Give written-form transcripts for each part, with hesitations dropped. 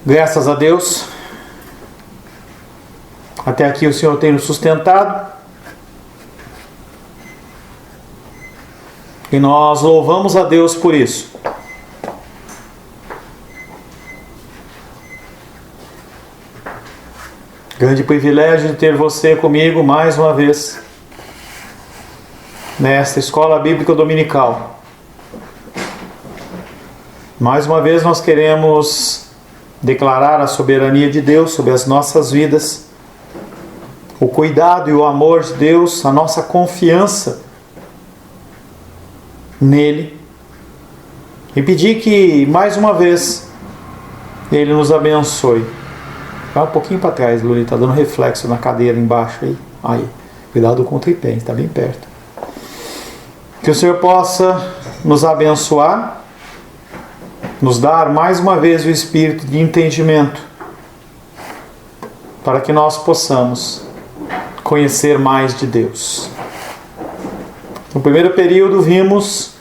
Graças a Deus, até aqui o Senhor tem nos sustentado e nós louvamos a Deus por isso. Grande privilégio de ter você comigo mais uma vez nesta Escola Bíblica Dominical. Mais uma vez nós queremos declarar a soberania de Deus sobre as nossas vidas, o cuidado e o amor de Deus, a nossa confiança nele, e pedir que mais uma vez Ele nos abençoe. Vai um pouquinho para trás, Luli, está dando reflexo na cadeira embaixo aí. Aí, cuidado com o tripé, está bem perto. Que o Senhor possa nos abençoar, nos dar mais uma vez o espírito de entendimento, para que nós possamos conhecer mais de Deus. No primeiro período vimos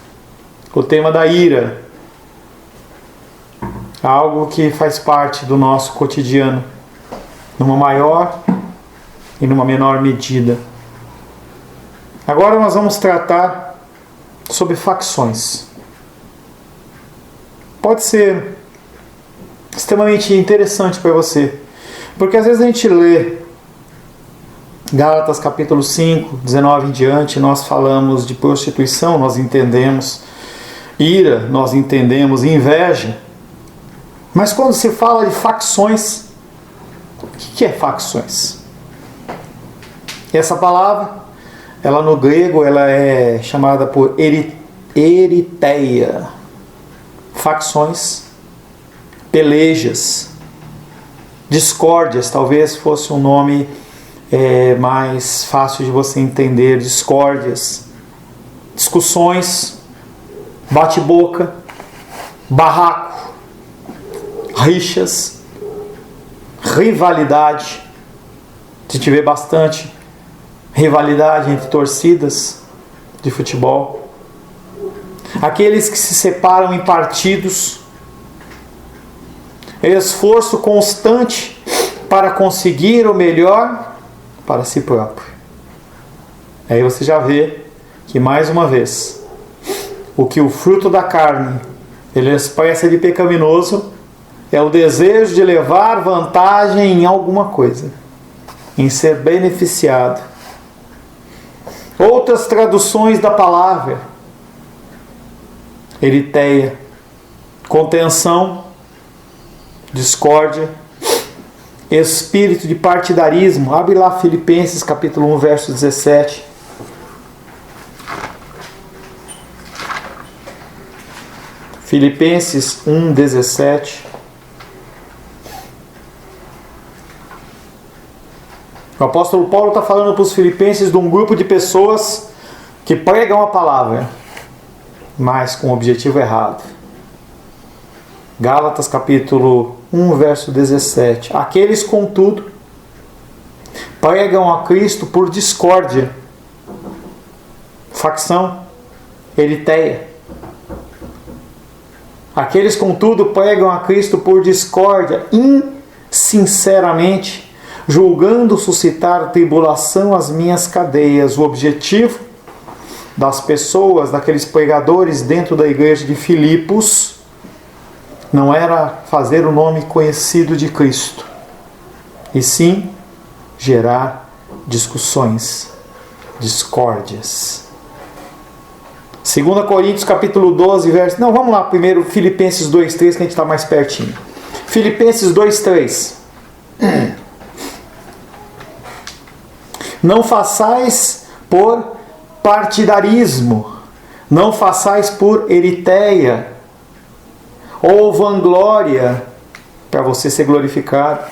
o tema da ira, algo que faz parte do nosso cotidiano, numa maior e numa menor medida. Agora nós vamos tratar sobre facções. Pode ser extremamente interessante para você, porque às vezes a gente lê Gálatas capítulo 5, 19 em diante, nós falamos de prostituição, nós entendemos ira, nós entendemos inveja, mas quando se fala de facções, o que é facções? Essa palavra, ela no grego, ela é chamada por eriteia. Facções, pelejas, discórdias, talvez fosse um nome mais fácil de você entender. Discórdias, discussões, bate-boca, barraco, rixas, rivalidade. A gente vê bastante rivalidade entre torcidas de futebol. Aqueles que se separam em partidos, esforço constante para conseguir o melhor para si próprio. Aí você já vê que, mais uma vez, o que o fruto da carne ele expressa de pecaminoso é o desejo de levar vantagem em alguma coisa, em ser beneficiado. Outras traduções da palavra: eriteia, contenção, discórdia, espírito de partidarismo. Abre lá Filipenses capítulo 1, verso 17. Filipenses 1, 17. O apóstolo Paulo está falando para os filipenses de um grupo de pessoas que pregam a palavra, mas com o objetivo errado. Gálatas capítulo 1, verso 17. Aqueles, contudo, pregam a Cristo por discórdia, facção, eriteia. Aqueles, contudo, pregam a Cristo por discórdia, insinceramente, julgando suscitar tribulação às minhas cadeias. O objetivo das pessoas, daqueles pregadores dentro da igreja de Filipos, não era fazer o nome conhecido de Cristo, e sim gerar discussões, discórdias. 2 Coríntios capítulo 12, verso... Não, vamos lá primeiro, Filipenses 2, 3, que a gente está mais pertinho. Filipenses 2, 3. Não façais por partidarismo, não façais por eriteia ou vanglória para você ser glorificado,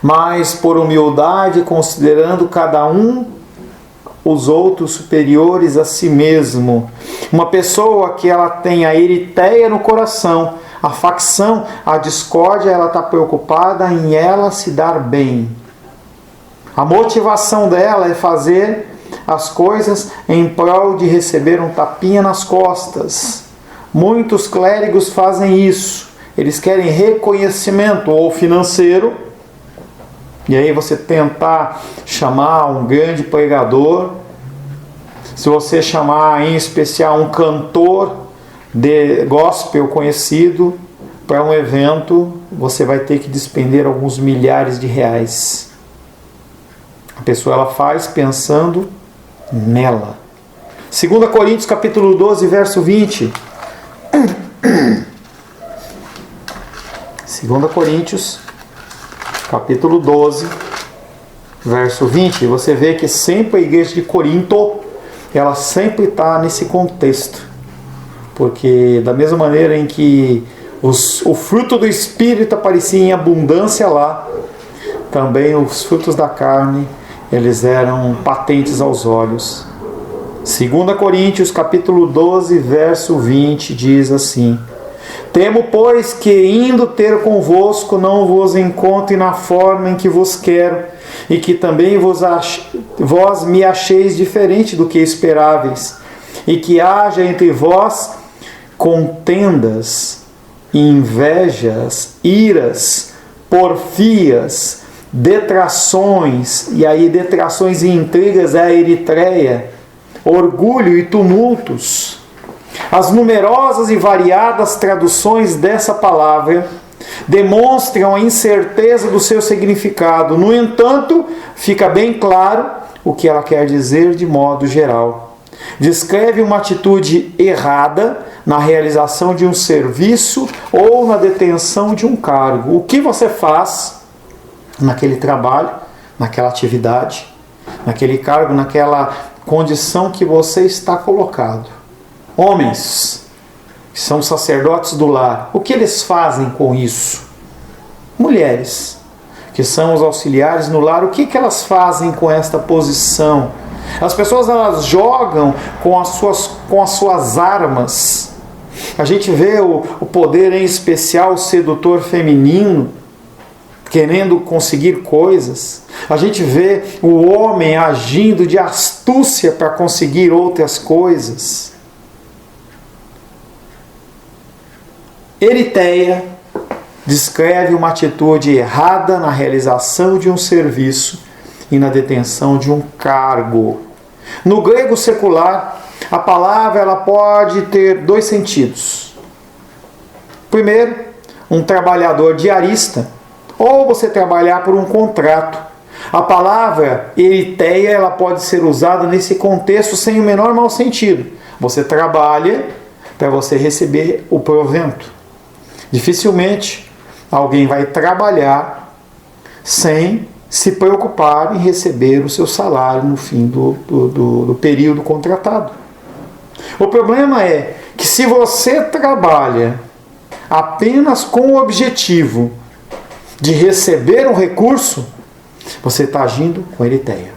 mas por humildade, considerando cada um os outros superiores a si mesmo. Uma pessoa que ela tem a eriteia no coração, a facção, a discórdia, ela está preocupada em ela se dar bem. A motivação dela é fazer as coisas em prol de receber um tapinha nas costas. Muitos clérigos fazem isso. Eles querem reconhecimento ou financeiro. E aí você tentar chamar um grande pregador, se você chamar em especial um cantor de gospel conhecido para um evento, você vai ter que despender alguns milhares de reais. A pessoa ela faz pensando nela. 2 Coríntios capítulo 12, verso 20. 2 Coríntios capítulo 12, verso 20. Você vê que sempre a igreja de Corinto, ela sempre está nesse contexto. Porque da mesma maneira em que o fruto do Espírito aparecia em abundância lá, também os frutos da carne, eles eram patentes aos olhos. 2 Coríntios capítulo 12, verso 20, diz assim: Temo, pois, que indo ter convosco não vos encontre na forma em que vos quero, e que também vós me acheis diferente do que esperáveis, e que haja entre vós contendas, invejas, iras, porfias, detrações, e aí detrações e intrigas é a Eritreia, orgulho e tumultos. As numerosas e variadas traduções dessa palavra demonstram a incerteza do seu significado. No entanto, fica bem claro o que ela quer dizer de modo geral. Descreve uma atitude errada na realização de um serviço ou na detenção de um cargo. O que você faz naquele trabalho, naquela atividade, naquele cargo, naquela condição que você está colocado. Homens, que são sacerdotes do lar, o que eles fazem com isso? Mulheres, que são os auxiliares no lar, o que elas fazem com esta posição? As pessoas, elas jogam com as suas armas. A gente vê o poder em especial sedutor feminino, querendo conseguir coisas. A gente vê o homem agindo de astúcia para conseguir outras coisas. Eritreia descreve uma atitude errada na realização de um serviço e na detenção de um cargo. No grego secular, a palavra ela pode ter dois sentidos. Primeiro, um trabalhador diarista, ou você trabalhar por um contrato. A palavra eritreia ela pode ser usada nesse contexto sem o menor mau sentido. Você trabalha para você receber o provento. Dificilmente alguém vai trabalhar sem se preocupar em receber o seu salário no fim do período contratado. O problema é que se você trabalha apenas com o objetivo de receber um recurso, você está agindo com eritreia.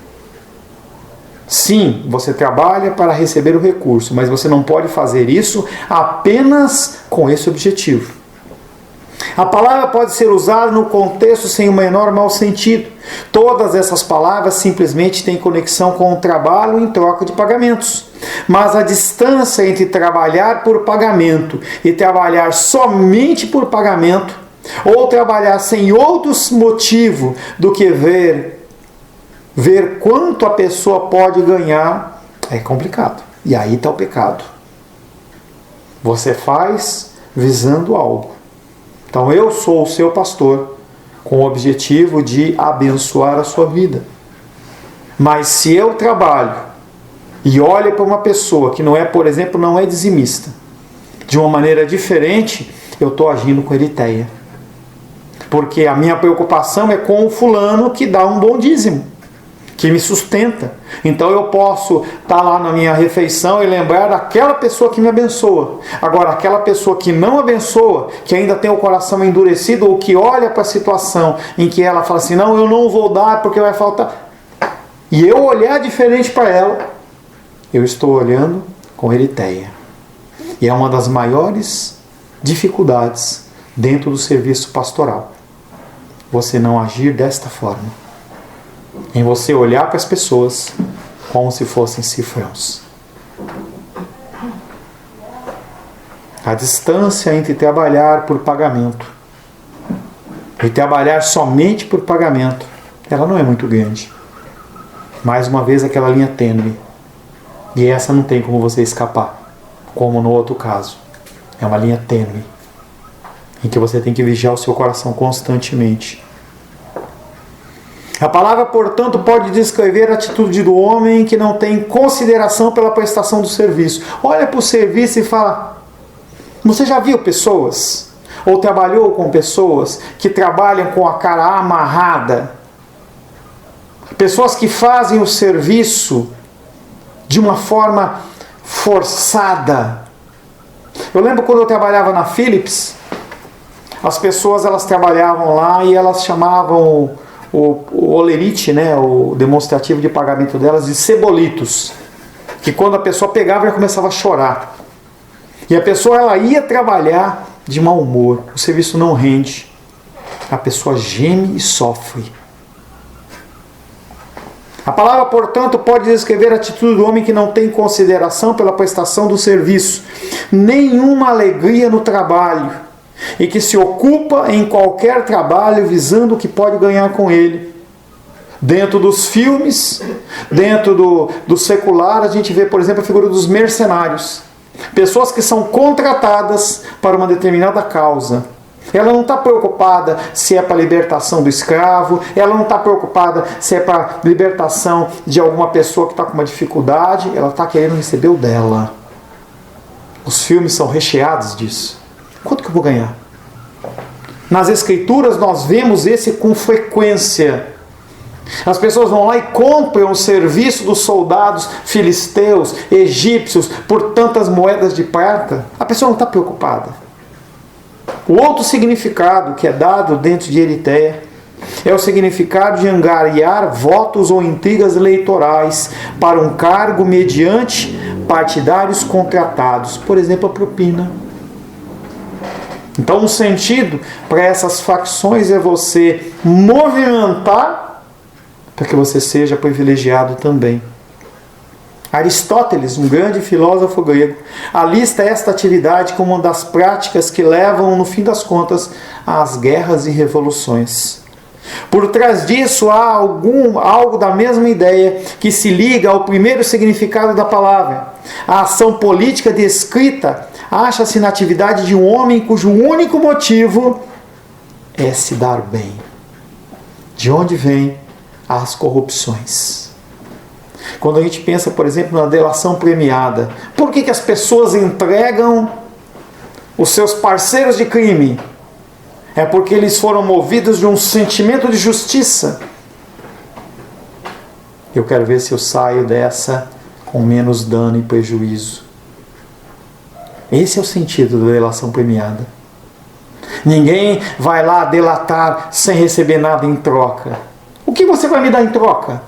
Sim, você trabalha para receber o recurso, mas você não pode fazer isso apenas com esse objetivo. A palavra pode ser usada no contexto sem o menor mau sentido. Todas essas palavras simplesmente têm conexão com o trabalho em troca de pagamentos. Mas a distância entre trabalhar por pagamento e trabalhar somente por pagamento, ou trabalhar sem outros motivo do que ver quanto a pessoa pode ganhar, é complicado. E aí está o pecado. Você faz visando algo. Então eu sou o seu pastor com o objetivo de abençoar a sua vida. Mas se eu trabalho e olho para uma pessoa que não é, por exemplo, não é dizimista, de uma maneira diferente, eu estou agindo com eritreia. Porque a minha preocupação é com o fulano que dá um bom dízimo, que me sustenta. Então eu posso estar lá na minha refeição e lembrar daquela pessoa que me abençoa. Agora, aquela pessoa que não abençoa, que ainda tem o coração endurecido, ou que olha para a situação em que ela fala assim, não, eu não vou dar porque vai faltar. E eu olhar diferente para ela, eu estou olhando com eritreia. E é uma das maiores dificuldades dentro do serviço pastoral. Você não agir desta forma. Em você olhar para as pessoas como se fossem cifrãos. A distância entre trabalhar por pagamento e trabalhar somente por pagamento, ela não é muito grande. Mais uma vez, aquela linha tênue. E essa não tem como você escapar, como no outro caso. É uma linha tênue, em que você tem que vigiar o seu coração constantemente. A palavra, portanto, pode descrever a atitude do homem que não tem consideração pela prestação do serviço. Olha para o serviço e fala: você já viu pessoas, ou trabalhou com pessoas, que trabalham com a cara amarrada? Pessoas que fazem o serviço de uma forma forçada. Eu lembro quando eu trabalhava na Philips, as pessoas elas trabalhavam lá e elas chamavam o olerite, né, o demonstrativo de pagamento delas, de cebolitos, que quando a pessoa pegava já começava a chorar. E a pessoa ela ia trabalhar de mau humor, o serviço não rende, a pessoa geme e sofre. A palavra, portanto, pode descrever a atitude do homem que não tem consideração pela prestação do serviço, nenhuma alegria no trabalho, e que se ocupa em qualquer trabalho visando o que pode ganhar com ele. Dentro dos filmes, dentro do secular, a gente vê, por exemplo, a figura dos mercenários. Pessoas que são contratadas para uma determinada causa. Ela não está preocupada se é para a libertação do escravo, ela não está preocupada se é para a libertação de alguma pessoa que está com uma dificuldade, ela está querendo receber o dela. Os filmes são recheados disso. Quanto que eu vou ganhar? Nas Escrituras nós vemos esse com frequência. As pessoas vão lá e compram o serviço dos soldados filisteus, egípcios, por tantas moedas de prata. A pessoa não está preocupada. O outro significado que é dado dentro de Eritéia é o significado de angariar votos ou intrigas eleitorais para um cargo mediante partidários contratados, por exemplo, a propina. Então, um sentido para essas facções é você movimentar para que você seja privilegiado também. Aristóteles, um grande filósofo grego, alista esta atividade como uma das práticas que levam, no fim das contas, às guerras e revoluções. Por trás disso há algo da mesma ideia que se liga ao primeiro significado da palavra. A ação política descrita acha-se na atividade de um homem cujo único motivo é se dar bem. De onde vêm as corrupções? Quando a gente pensa, por exemplo, na delação premiada, por que as pessoas entregam os seus parceiros de crime? É porque eles foram movidos de um sentimento de justiça. Eu quero ver se eu saio dessa com menos dano e prejuízo. Esse é o sentido da delação premiada. Ninguém vai lá delatar sem receber nada em troca. O que você vai me dar em troca?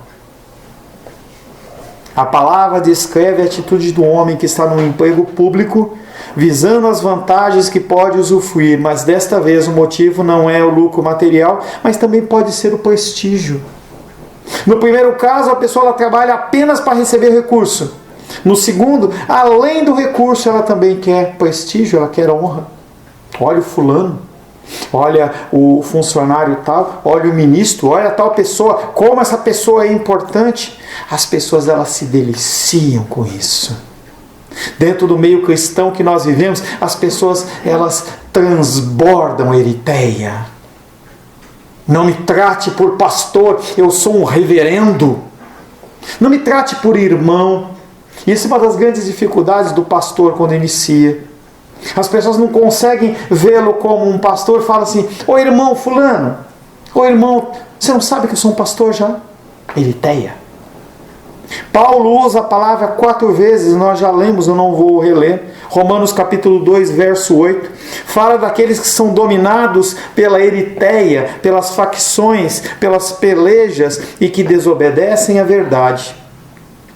A palavra descreve a atitude do homem que está no emprego público, visando as vantagens que pode usufruir, mas desta vez o motivo não é o lucro material, mas também pode ser o prestígio. No primeiro caso, a pessoa ela trabalha apenas para receber recurso. No segundo, além do recurso, ela também quer prestígio, ela quer honra. Olha o fulano, olha o funcionário tal, olha o ministro, olha a tal pessoa, como essa pessoa é importante. As pessoas elas se deliciam com isso. Dentro do meio cristão que nós vivemos, as pessoas elas transbordam Eritéia. Não me trate por pastor, eu sou um reverendo. Não me trate por irmão. Isso é uma das grandes dificuldades do pastor quando inicia. As pessoas não conseguem vê-lo como um pastor. Fala assim: ô irmão fulano, ô irmão, você não sabe que eu sou um pastor já? Eritéia. Paulo usa a palavra 4 vezes, nós já lemos, eu não vou reler. Romanos capítulo 2, verso 8. Fala daqueles que são dominados pela eritéia, pelas facções, pelas pelejas e que desobedecem à verdade.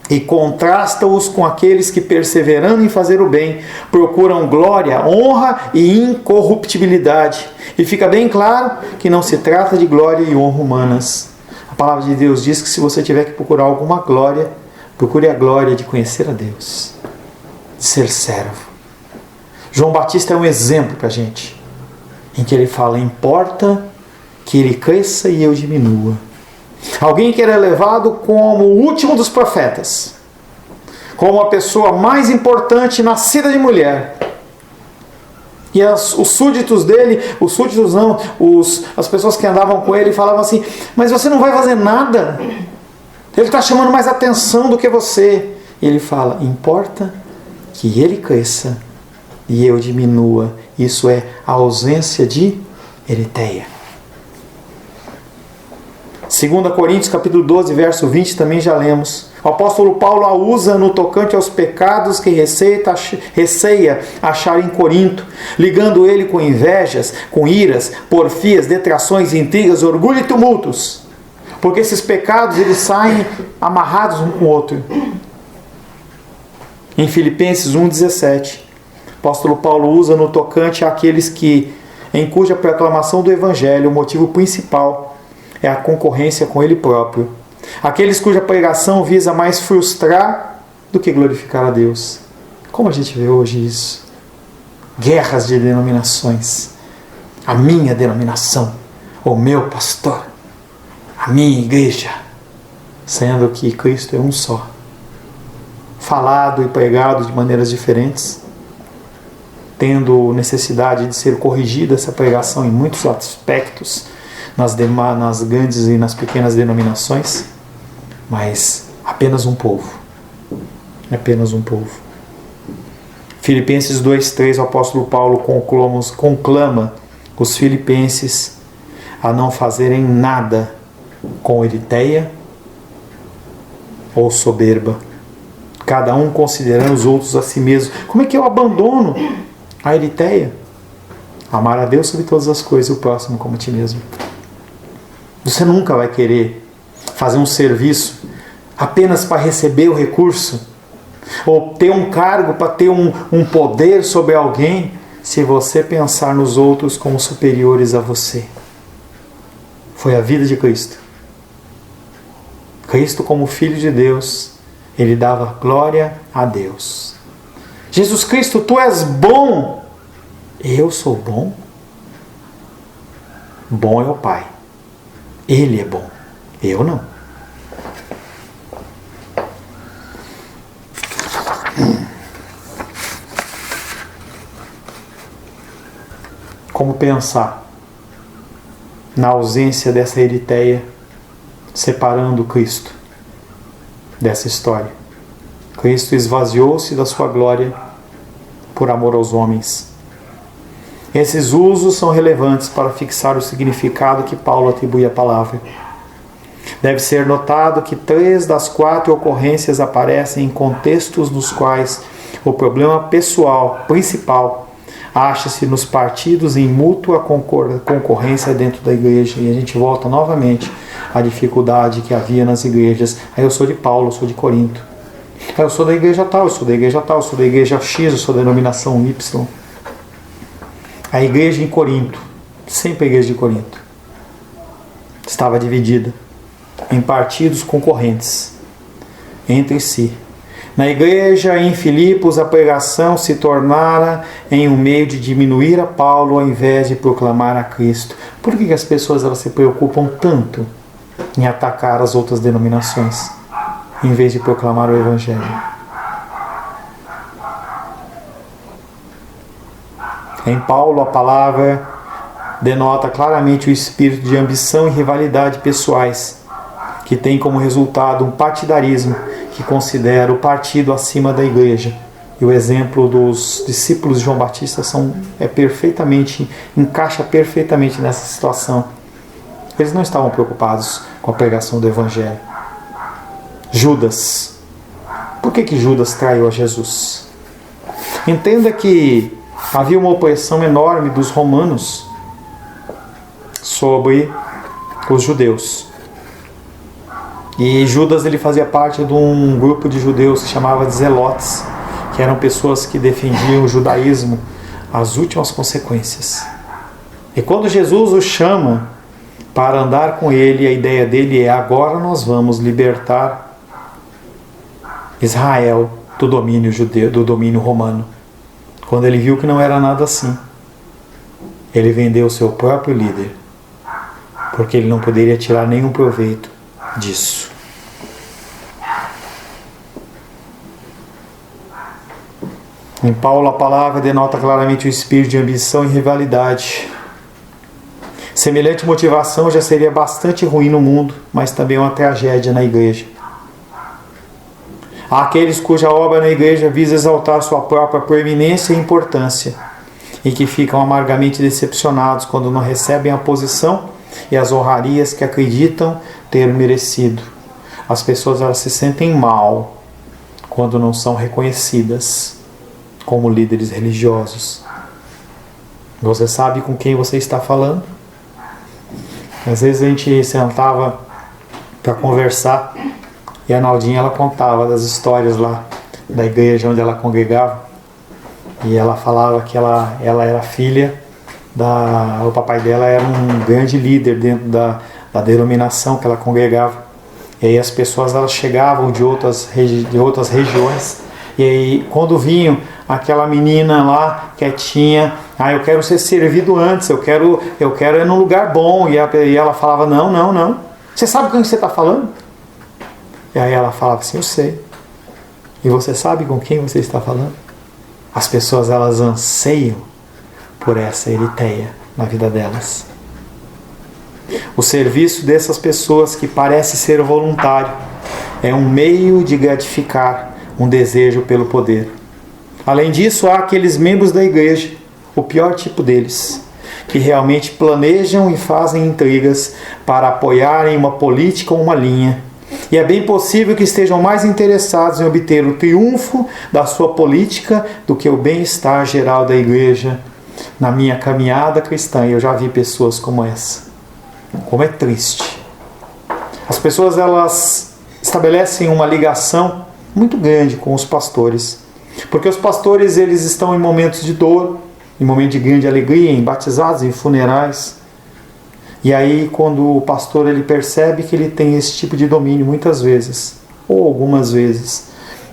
E contrasta-os com aqueles que, perseverando em fazer o bem, procuram glória, honra e incorruptibilidade. E fica bem claro que não se trata de glória e honra humanas. A palavra de Deus diz que se você tiver que procurar alguma glória, procure a glória de conhecer a Deus, de ser servo. João Batista é um exemplo para a gente, em que ele fala: importa que ele cresça e eu diminua. Alguém que era levado como o último dos profetas, como a pessoa mais importante, nascida de mulher. E os súditos dele, as pessoas que andavam com ele falavam assim: mas você não vai fazer nada? Ele está chamando mais atenção do que você. E ele fala: importa que ele cresça e eu diminua. Isso é a ausência de eritéia. 2 Coríntios capítulo 12, verso 20, também já lemos. O apóstolo Paulo a usa no tocante aos pecados que receia achar em Corinto, ligando ele com invejas, com iras, porfias, detrações, intrigas, orgulho e tumultos. Porque esses pecados eles saem amarrados um com o outro. Em Filipenses 1,17, o apóstolo Paulo usa no tocante àqueles em cuja proclamação do Evangelho o motivo principal é a concorrência com ele próprio. Aqueles cuja pregação visa mais frustrar do que glorificar a Deus. Como a gente vê hoje isso? Guerras de denominações. A minha denominação, o meu pastor, a minha igreja, sendo que Cristo é um só. Falado e pregado de maneiras diferentes, tendo necessidade de ser corrigida essa pregação em muitos aspectos, nas grandes e nas pequenas denominações, mas apenas um povo. Apenas um povo. Filipenses 2,3, o apóstolo Paulo conclama os filipenses a não fazerem nada com eritéia ou soberba, cada um considerando os outros a si mesmo. Como é que eu abandono a eritéia? Amar a Deus sobre todas as coisas e o próximo como a ti mesmo. Você nunca vai querer fazer um serviço apenas para receber o recurso, ou ter um cargo para ter um poder sobre alguém, se você pensar nos outros como superiores a você. Foi a vida de Cristo. Cristo, como Filho de Deus, ele dava glória a Deus. Jesus Cristo, tu és bom. Eu sou bom? Bom é o Pai. Ele é bom. Eu não. Como pensar na ausência dessa eritéia, separando Cristo dessa história? Cristo esvaziou-se da sua glória por amor aos homens. Esses usos são relevantes para fixar o significado que Paulo atribui à palavra. Deve ser notado que 3 das 4 ocorrências aparecem em contextos nos quais o problema pessoal principal acha-se nos partidos em mútua concorrência dentro da igreja. E a gente volta novamente à dificuldade que havia nas igrejas. Eu sou de Paulo, eu sou de Corinto. Eu sou da igreja tal, eu sou da igreja tal, eu sou da igreja X, eu sou da denominação Y. A igreja em Corinto, sempre a igreja de Corinto, estava dividida em partidos concorrentes entre si. Na igreja em Filipos, a pregação se tornara em um meio de diminuir a Paulo ao invés de proclamar a Cristo. Por que as pessoas elas se preocupam tanto em atacar as outras denominações, em vez de proclamar o Evangelho? Em Paulo, a palavra denota claramente o espírito de ambição e rivalidade pessoais, que tem como resultado um partidarismo que considera o partido acima da igreja. E o exemplo dos discípulos de João Batista encaixa perfeitamente nessa situação. Eles não estavam preocupados com a pregação do Evangelho. Judas. Por que Judas traiu a Jesus? Entenda que havia uma opressão enorme dos romanos sobre os judeus. E Judas ele fazia parte de um grupo de judeus que se chamava de zelotes, que eram pessoas que defendiam o judaísmo às últimas consequências. E quando Jesus o chama para andar com ele, a ideia dele é: agora nós vamos libertar Israel do domínio judeu, do domínio romano. Quando ele viu que não era nada assim, ele vendeu o seu próprio líder, porque ele não poderia tirar nenhum proveito disso. Em Paulo, a palavra denota claramente o espírito de ambição e rivalidade. Semelhante motivação já seria bastante ruim no mundo, mas também uma tragédia na igreja. Há aqueles cuja obra na igreja visa exaltar sua própria proeminência e importância, e que ficam amargamente decepcionados quando não recebem a posição e as honrarias que acreditam ter merecido. As pessoas elas se sentem mal quando não são reconhecidas como líderes religiosos. Você sabe com quem você está falando? Às vezes a gente sentava para conversar e a Naldinha ela contava das histórias lá da igreja onde ela congregava, e ela falava que ela era filha o papai dela era um grande líder dentro da denominação que ela congregava. E aí as pessoas elas chegavam de outras regiões, e aí quando vinham aquela menina lá quietinha, eu quero ser servido antes, eu quero ir num lugar bom, e ela falava, não, você sabe com quem você está falando? E aí ela falava assim, eu sei. E você sabe com quem você está falando? As pessoas elas anseiam por essa eritéia na vida delas. O serviço dessas pessoas, que parece ser voluntário, é um meio de gratificar um desejo pelo poder. Além disso, há aqueles membros da igreja, o pior tipo deles, que realmente planejam e fazem intrigas para apoiarem uma política ou uma linha. E é bem possível que estejam mais interessados em obter o triunfo da sua política do que o bem-estar geral da igreja. Na minha caminhada cristã, eu já vi pessoas como essa. Como é triste. As pessoas elas estabelecem uma ligação muito grande com os pastores, porque os pastores eles estão em momentos de dor, em momentos de grande alegria, em batizados, em funerais. E aí quando o pastor ele percebe que ele tem esse tipo de domínio muitas vezes, ou algumas vezes,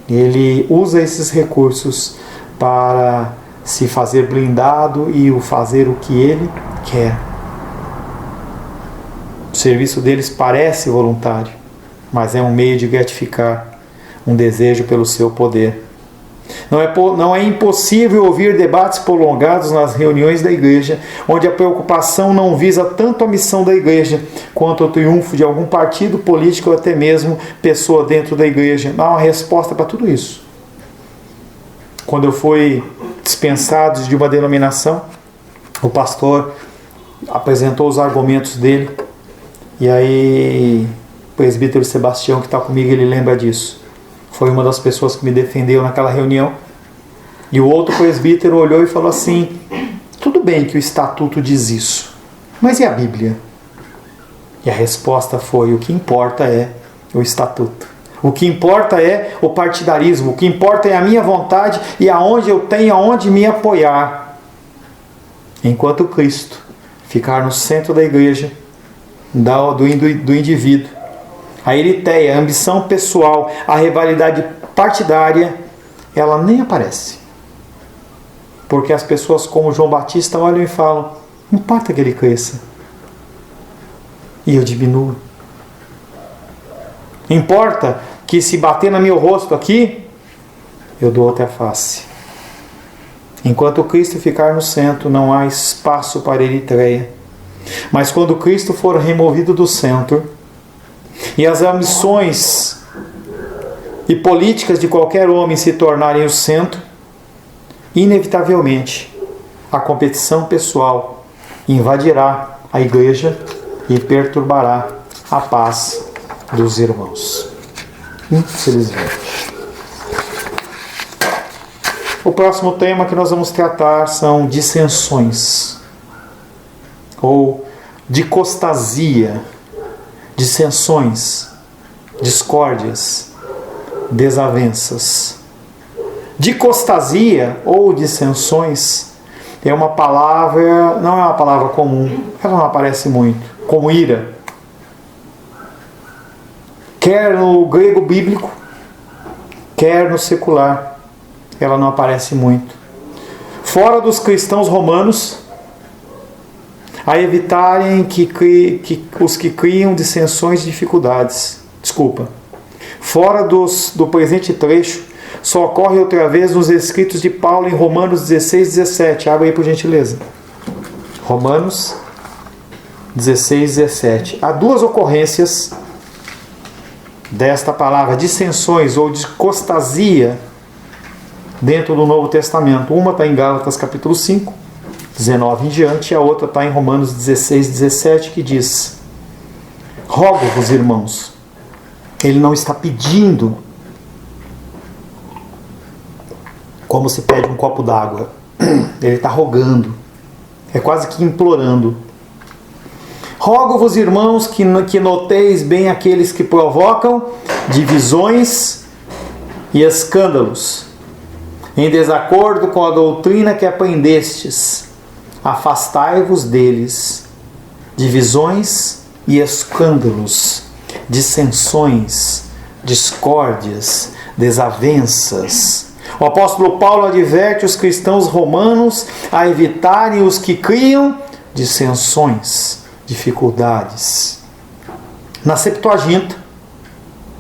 ele usa esses recursos para se fazer blindado e fazer o que ele quer. O serviço deles parece voluntário, mas é um meio de gratificar um desejo pelo seu poder. Não é impossível ouvir debates prolongados nas reuniões da igreja, onde a preocupação não visa tanto a missão da igreja, quanto o triunfo de algum partido político ou até mesmo pessoa dentro da igreja. Há uma resposta para tudo isso. Quando eu fui dispensado de uma denominação, o pastor apresentou os argumentos dele, e aí o presbítero Sebastião, que está comigo, ele lembra disso. Foi uma das pessoas que me defendeu naquela reunião. E o outro presbítero olhou e falou assim, tudo bem que o estatuto diz isso, mas e a Bíblia? E a resposta foi, o que importa é o estatuto. O que importa é o partidarismo, o que importa é a minha vontade e aonde eu tenho aonde me apoiar. Enquanto Cristo ficar no centro da igreja, do indivíduo, a eritéia, a ambição pessoal, a rivalidade partidária, ela nem aparece. Porque as pessoas como João Batista olham e falam, não importa que ele cresça, e eu diminuo. Importa que se bater no meu rosto aqui, eu dou outra face. Enquanto Cristo ficar no centro, não há espaço para eritreia. Mas quando Cristo for removido do centro, e as ambições e políticas de qualquer homem se tornarem o centro, inevitavelmente a competição pessoal invadirá a igreja e perturbará a paz dos irmãos. Infelizmente. O próximo tema que nós vamos tratar são dissensões, ou dicostasia, dissensões, discórdias, desavenças. Dicostasia ou dissensões é uma palavra, não é uma palavra comum, ela não aparece muito, como ira. Quer no grego bíblico, quer no secular, ela não aparece muito. fora dos cristãos romanos, a evitarem os que criam dissensões e dificuldades. Fora do presente trecho, só ocorre outra vez nos escritos de Paulo em Romanos 16, 17. Abre aí por gentileza. Romanos 16, 17. Há duas ocorrências desta palavra dissensões ou discostasia dentro do Novo Testamento. Uma está em Gálatas capítulo 5, 19 em diante, e a outra está em Romanos 16, 17, que diz: rogo-vos, irmãos. Ele não está pedindo como se pede um copo d'água. Ele está rogando. É quase que implorando. Rogo-vos, irmãos, que noteis bem aqueles que provocam divisões e escândalos, em desacordo com a doutrina que aprendestes. Afastai-vos deles. Divisões e escândalos, dissensões, discórdias, desavenças. O apóstolo Paulo adverte os cristãos romanos a evitarem os que criam dissensões, dificuldades. Na Septuaginta,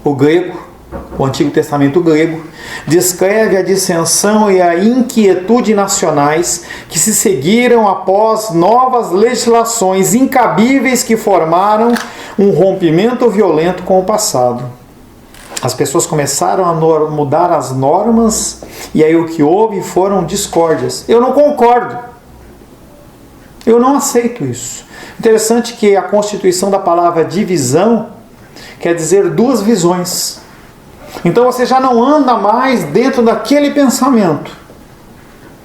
o Antigo Testamento grego, descreve a dissensão e a inquietude nacionais que se seguiram após novas legislações incabíveis que formaram um rompimento violento com o passado. As pessoas começaram a mudar as normas e aí o que houve foram discórdias. Eu não concordo. Eu não aceito isso. Interessante que a constituição da palavra divisão quer dizer duas visões. Então você já não anda mais dentro daquele pensamento.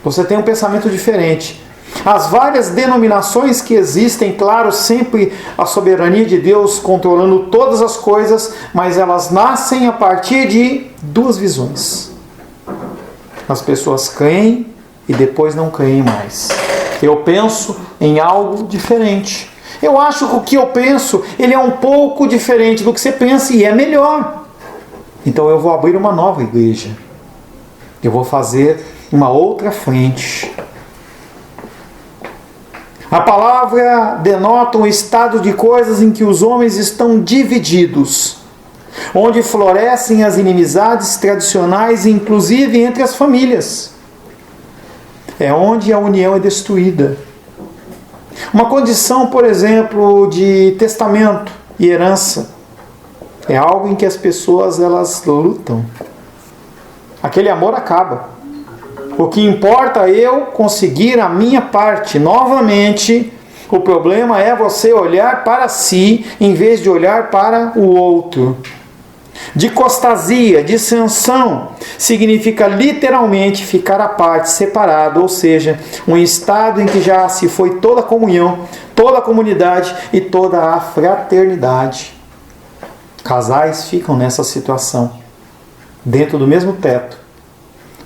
Você tem um pensamento diferente. As várias denominações que existem, claro, sempre a soberania de Deus controlando todas as coisas, mas elas nascem a partir de duas visões. As pessoas creem e depois não creem mais. Eu penso em algo diferente. Eu acho que o que eu penso, ele é um pouco diferente do que você pensa e é melhor. Então eu vou abrir uma nova igreja. Eu vou fazer uma outra frente. A palavra denota um estado de coisas em que os homens estão divididos, onde florescem as inimizades tradicionais, inclusive entre as famílias. É onde a união é destruída. Uma condição, por exemplo, de testamento e herança é algo em que as pessoas elas lutam. Aquele amor acaba. O que importa é eu conseguir a minha parte. Novamente, o problema é você olhar para si em vez de olhar para o outro. Dicostasia, dissensão, significa literalmente ficar à parte, separado, ou seja, um estado em que já se foi toda a comunhão, toda a comunidade e toda a fraternidade. Casais ficam nessa situação, dentro do mesmo teto,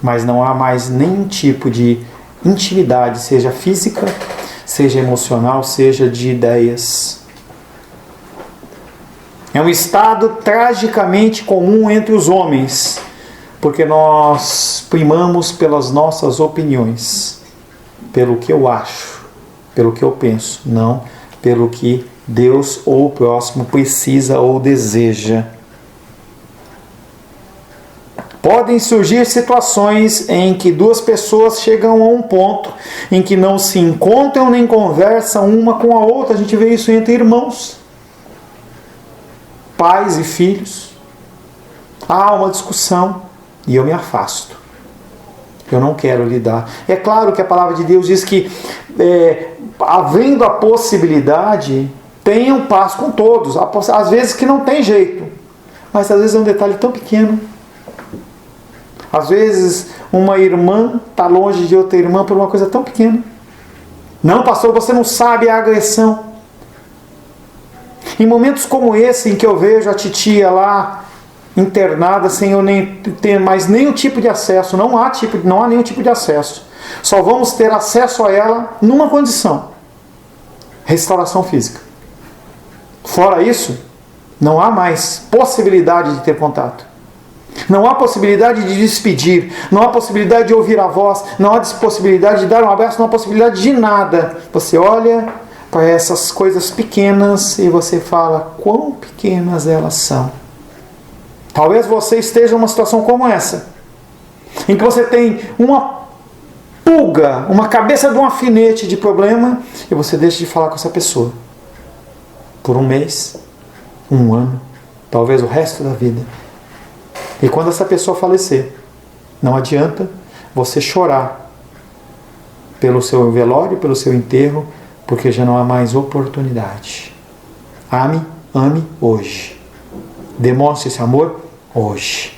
mas não há mais nenhum tipo de intimidade, seja física, seja emocional, seja de ideias. É um estado tragicamente comum entre os homens, porque nós primamos pelas nossas opiniões, pelo que eu acho, pelo que eu penso, não pelo que Deus ou o próximo precisa ou deseja. Podem surgir situações em que duas pessoas chegam a um ponto em que não se encontram nem conversam uma com a outra. A gente vê isso entre irmãos, pais e filhos. Há uma discussão e eu me afasto. Eu não quero lidar. É claro que a palavra de Deus diz que, havendo a possibilidade, tenham paz com todos. Às vezes que não tem jeito, mas às vezes é um detalhe tão pequeno. Às vezes uma irmã está longe de outra irmã por uma coisa tão pequena. Não, pastor, você não sabe a agressão. Em momentos como esse, em que eu vejo a titia lá internada sem eu nem ter mais nenhum tipo de acesso, não há nenhum tipo de acesso. Só vamos ter acesso a ela numa condição: restauração física. Fora isso, não há mais possibilidade de ter contato. Não há possibilidade de despedir, não há possibilidade de ouvir a voz, não há possibilidade de dar um abraço, não há possibilidade de nada. Você olha para essas coisas pequenas e você fala quão pequenas elas são. Talvez você esteja numa situação como essa, em que você tem uma pulga, uma cabeça de um alfinete de problema, e você deixa de falar com essa pessoa por um mês, um ano, talvez o resto da vida. E quando essa pessoa falecer, não adianta você chorar pelo seu velório, pelo seu enterro, porque já não há mais oportunidade. Ame hoje. Demonstre esse amor hoje.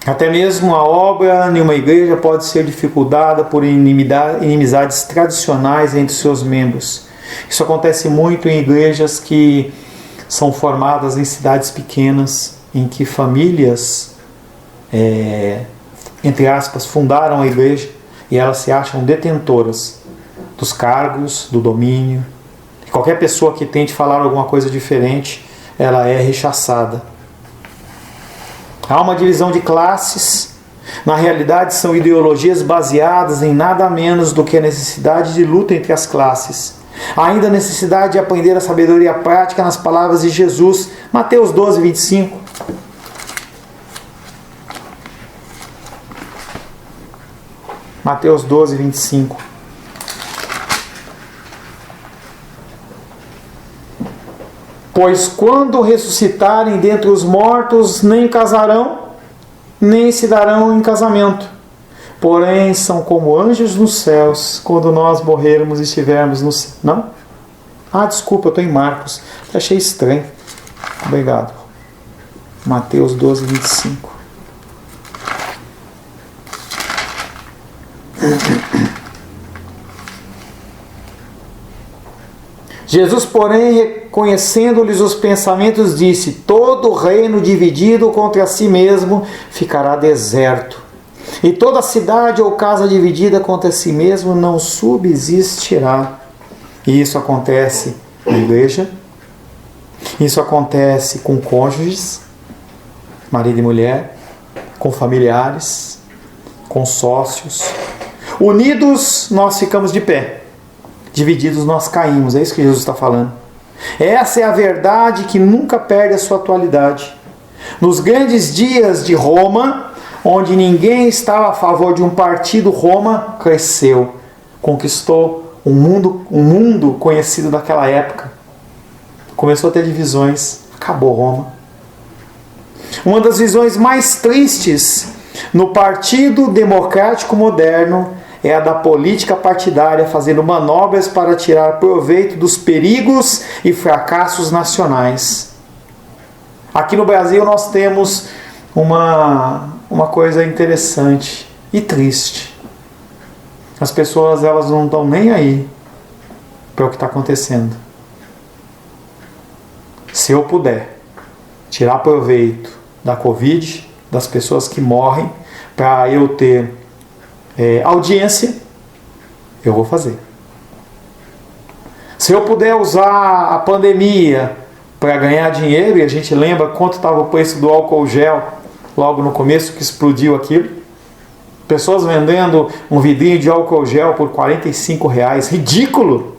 Até mesmo a obra em uma igreja pode ser dificultada por inimizades tradicionais entre seus membros. Isso acontece muito em igrejas que são formadas em cidades pequenas, em que famílias, entre aspas, fundaram a igreja e elas se acham detentoras dos cargos, do domínio. E qualquer pessoa que tente falar alguma coisa diferente, ela é rechaçada. Há uma divisão de classes. Na realidade, são ideologias baseadas em nada menos do que a necessidade de luta entre as classes. Há ainda a necessidade de aprender a sabedoria prática nas palavras de Jesus. Mateus 12, 25. Mateus 12, 25. Pois quando ressuscitarem dentre os mortos, nem casarão, nem se darão em casamento. Porém, são como anjos nos céus, quando nós morrermos e estivermos no céu. Não? Desculpa, eu estou em Marcos. Achei estranho. Obrigado. Mateus 12, 25. Jesus, porém, reconhecendo-lhes os pensamentos, disse: todo reino dividido contra si mesmo ficará deserto, e toda cidade ou casa dividida contra si mesmo não subsistirá. E isso acontece na igreja, isso acontece com cônjuges, marido e mulher, com familiares, com sócios. Unidos nós ficamos de pé, divididos nós caímos. É isso que Jesus está falando. Essa é a verdade que nunca perde a sua atualidade. Nos grandes dias de Roma, onde ninguém estava a favor de um partido, Roma cresceu, conquistou um mundo conhecido daquela época. Começou a ter divisões, acabou Roma. Uma das visões mais tristes no Partido Democrático Moderno é a da política partidária fazendo manobras para tirar proveito dos perigos e fracassos nacionais. Aqui no Brasil nós temos uma coisa interessante e triste. As pessoas, elas não estão nem aí para o que está acontecendo. Se eu puder tirar proveito da Covid, das pessoas que morrem, para eu ter audiência, eu vou fazer. Se eu puder usar a pandemia para ganhar dinheiro, e a gente lembra quanto estava o preço do álcool gel logo no começo que explodiu aquilo, pessoas vendendo um vidrinho de álcool gel por R$45, ridículo.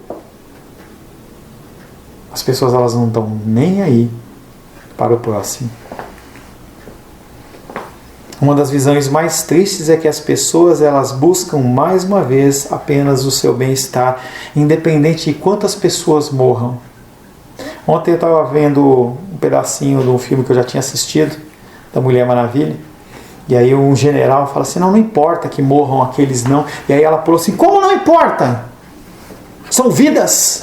As pessoas, elas não estão nem aí para o próximo. Uma das visões mais tristes é que as pessoas, elas buscam mais uma vez apenas o seu bem-estar, independente de quantas pessoas morram. Ontem eu estava vendo um pedacinho de um filme que eu já tinha assistido, da Mulher Maravilha, e aí um general fala assim: não importa que morram aqueles não. E aí ela falou assim: como não importa? São vidas.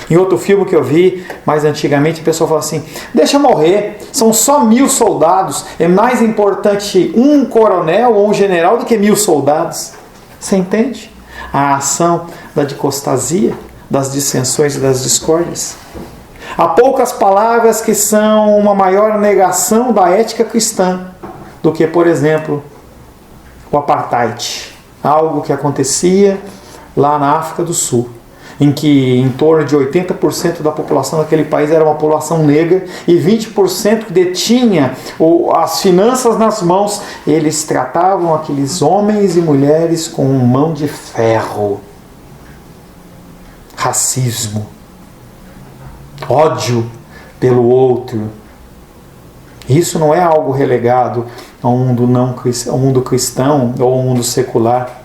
Em outro filme que eu vi, mais antigamente, a pessoa fala assim: deixa morrer, são só 1000 soldados. É mais importante um coronel ou um general do que 1000 soldados. Você entende? A ação da dicostasia, das dissensões e das discórdias. Há poucas palavras que são uma maior negação da ética cristã do que, por exemplo, o apartheid. Algo que acontecia lá na África do Sul. em que em torno de 80% da população daquele país era uma população negra e 20% que detinha as finanças nas mãos, eles tratavam aqueles homens e mulheres com mão de ferro. Racismo, ódio pelo outro. Isso não é algo relegado ao mundo ao mundo cristão ou ao mundo secular.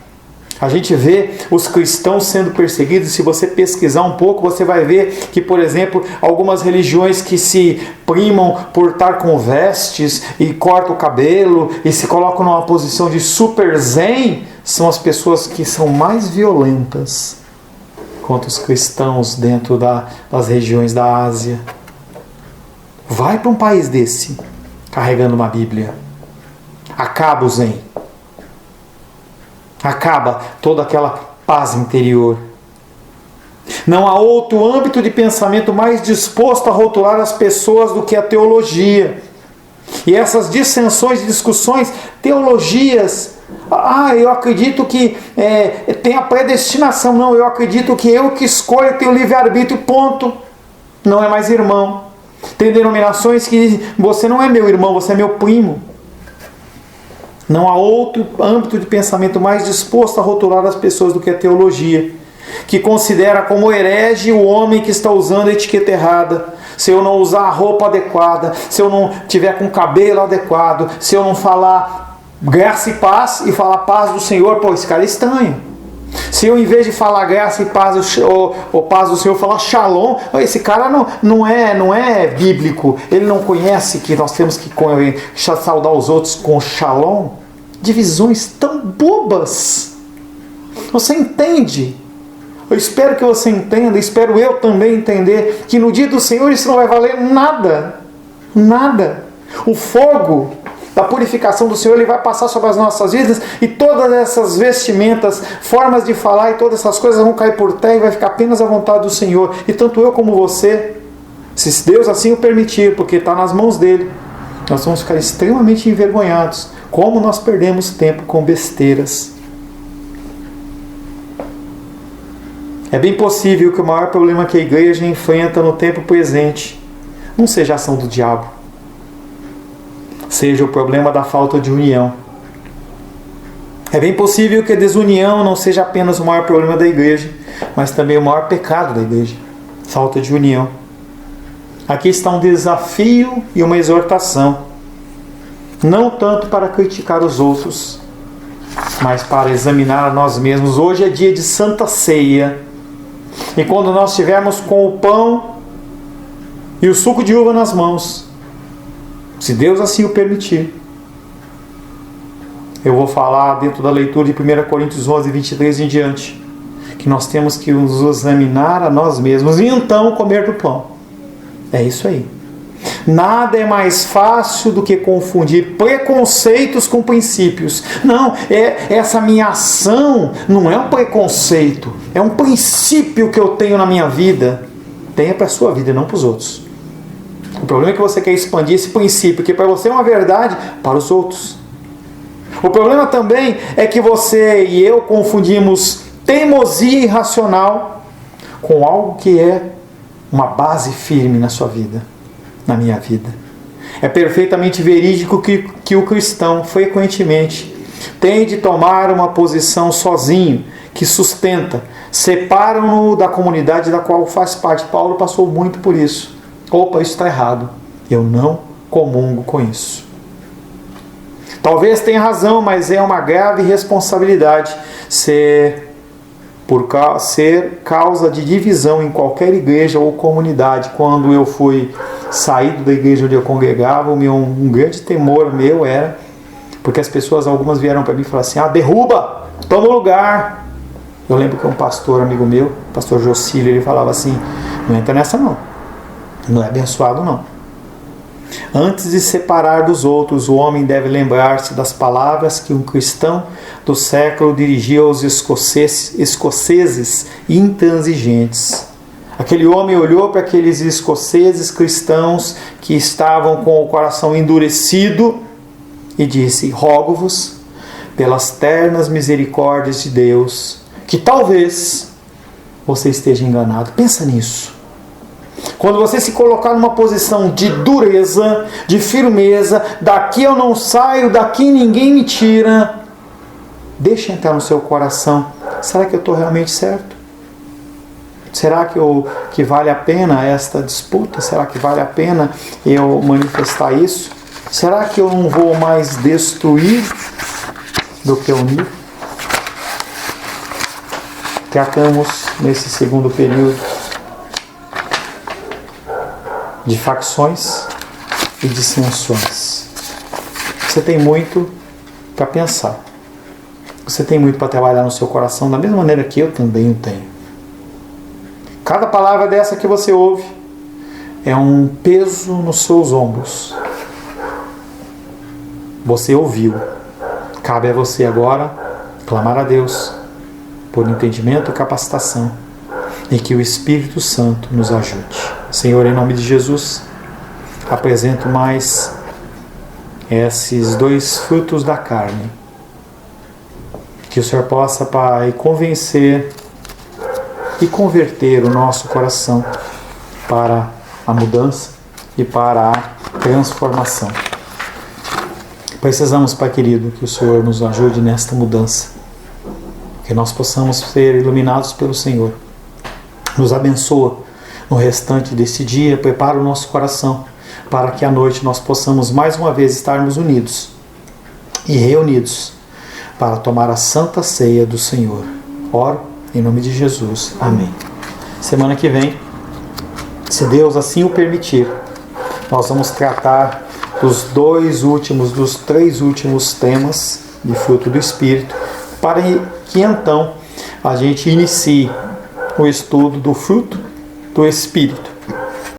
A gente vê os cristãos sendo perseguidos. Se você pesquisar um pouco, você vai ver que, por exemplo, algumas religiões que se primam por estar com vestes e cortam o cabelo e se colocam numa posição de super zen, são as pessoas que são mais violentas contra os cristãos dentro das regiões da Ásia. Vai para um país desse, carregando uma Bíblia. Acaba o zen. Acaba toda aquela paz interior. Não há outro âmbito de pensamento mais disposto a rotular as pessoas do que a teologia. E essas dissensões e discussões, teologias, eu acredito que tem a predestinação. Não, eu acredito que eu que escolho ter o livre-arbítrio, ponto. Não é mais irmão. Tem denominações que dizem, você não é meu irmão, você é meu primo. Não há outro âmbito de pensamento mais disposto a rotular as pessoas do que a teologia, que considera como herege o homem que está usando a etiqueta errada. Se eu não usar a roupa adequada, se eu não tiver com o cabelo adequado, se eu não falar graça e paz e falar paz do Senhor, esse cara é estranho. Se eu, em vez de falar graça e paz ou paz do Senhor, falar shalom, esse cara não é bíblico. Ele não conhece que nós temos que saudar os outros com shalom. Divisões tão bobas. Você entende? Eu espero que você entenda, espero eu também entender, que no dia do Senhor isso não vai valer nada. Nada. O fogo da purificação do Senhor, ele vai passar sobre as nossas vidas e todas essas vestimentas, formas de falar e todas essas coisas vão cair por terra e vai ficar apenas à vontade do Senhor. E tanto eu como você, se Deus assim o permitir, porque está nas mãos dele, nós vamos ficar extremamente envergonhados. Como nós perdemos tempo com besteiras. É bem possível que o maior problema que a igreja enfrenta no tempo presente não seja a ação do diabo, seja o problema da falta de união. É bem possível que a desunião não seja apenas o maior problema da igreja, mas também o maior pecado da igreja, falta de união. Aqui está um desafio e uma exortação, não tanto para criticar os outros, mas para examinar a nós mesmos. Hoje é dia de Santa Ceia, e quando nós estivermos com o pão e o suco de uva nas mãos, se Deus assim o permitir, eu vou falar dentro da leitura de 1 Coríntios 11, 23 em diante, que nós temos que nos examinar a nós mesmos e então comer do pão. É isso aí. Nada é mais fácil do que confundir preconceitos com princípios. Não, essa minha ação não é um preconceito, é um princípio que eu tenho na minha vida. Tenha para a sua vida, não para os outros. O problema é que você quer expandir esse princípio, que para você é uma verdade, para os outros. O problema também é que você e eu confundimos teimosia irracional com algo que é uma base firme na sua vida, na minha vida. É perfeitamente verídico que o cristão, frequentemente, tem de tomar uma posição sozinho, que sustenta, separam-no da comunidade da qual faz parte. Paulo passou muito por isso. Opa, isso está errado. Eu não comungo com isso. Talvez tenha razão, mas é uma grave responsabilidade ser causa de divisão em qualquer igreja ou comunidade. Quando eu fui saído da igreja onde eu congregava, um grande temor meu era, porque as pessoas, algumas vieram para mim e falaram assim, derruba, toma o lugar. Eu lembro que um pastor amigo meu, pastor Jocílio, ele falava assim, não entra nessa não, não é abençoado não. Antes de separar dos outros, o homem deve lembrar-se das palavras que um cristão do século dirigia aos escoceses intransigentes. Aquele homem olhou para aqueles escoceses cristãos que estavam com o coração endurecido e disse, rogo-vos, pelas ternas misericórdias de Deus, que talvez você esteja enganado. Pensa nisso. Quando você se colocar numa posição de dureza, de firmeza, daqui eu não saio, daqui ninguém me tira, deixa entrar no seu coração. Será que eu estou realmente certo? Será que vale a pena esta disputa? Será que vale a pena eu manifestar isso? Será que eu não vou mais destruir do que unir? Tratamos nesse segundo período de facções e dissensões. Você tem muito para pensar. Você tem muito para trabalhar no seu coração, da mesma maneira que eu também o tenho. Cada palavra dessa que você ouve é um peso nos seus ombros. Você ouviu. Cabe a você agora clamar a Deus por entendimento e capacitação, e que o Espírito Santo nos ajude. Senhor, em nome de Jesus, apresento mais esses 2 frutos da carne. Que o Senhor possa, Pai, convencer e converter o nosso coração para a mudança e para a transformação. Precisamos, Pai querido, que o Senhor nos ajude nesta mudança, que nós possamos ser iluminados pelo Senhor. Nos abençoa no restante desse dia, prepara o nosso coração para que à noite nós possamos mais uma vez estarmos unidos e reunidos para tomar a santa ceia do Senhor. Oro em nome de Jesus. Amém. Semana que vem, se Deus assim o permitir, nós vamos tratar dos 3 últimos temas de fruto do Espírito, para que então a gente inicie o estudo do fruto do Espírito.